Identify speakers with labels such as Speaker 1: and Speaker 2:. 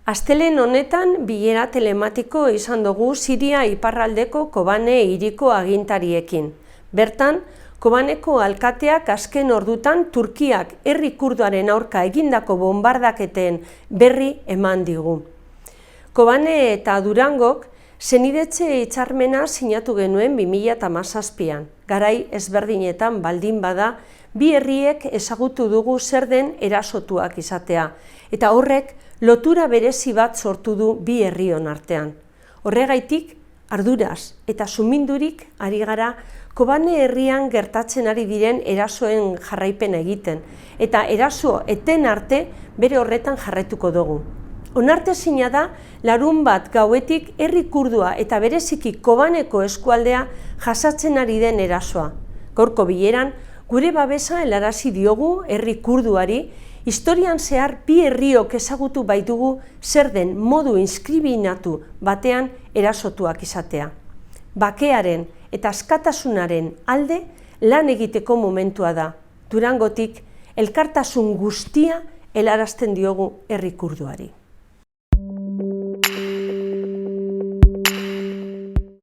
Speaker 1: Astelehen honetan bilera telematiko izan dugu Siria iparraldeko Kobane hiriko agintariekin. Bertan, Kobaneko alkateak azken ordutan Turkiak herri kurduaren aurka egindako bombardaketen berri eman digu. Kobane eta Durangok senidetze hitzarmena sinatu genuen 2017an. Garai ezberdinetan baldin bada, bi herriek ezagutu dugu zer den erasotuak izatea, eta horrek lotura berezi bat sortu du bi herrion artean. Horregaitik, arduraz eta sumindurik ari gara Kobane herrian gertatzen ari diren erasoen jarraipena egiten, eta eraso eten arte bere horretan jarraituko dugu. Onartezina da, larunbat gauetik herri kurdua eta bereziki Kobaneko eskualdea jasatzen ari den erasoa. Gaurko bileran, gure babesa helarazi diogu herri kurduari, historian zehar bi herriok ezagutu baitugu zer den modu inskribinatu batean erasotuak izatea. Bakearen eta askatasunaren alde lan egiteko momentua da. Durangotik elkartasun guztia helarazten diogu herri kurduari.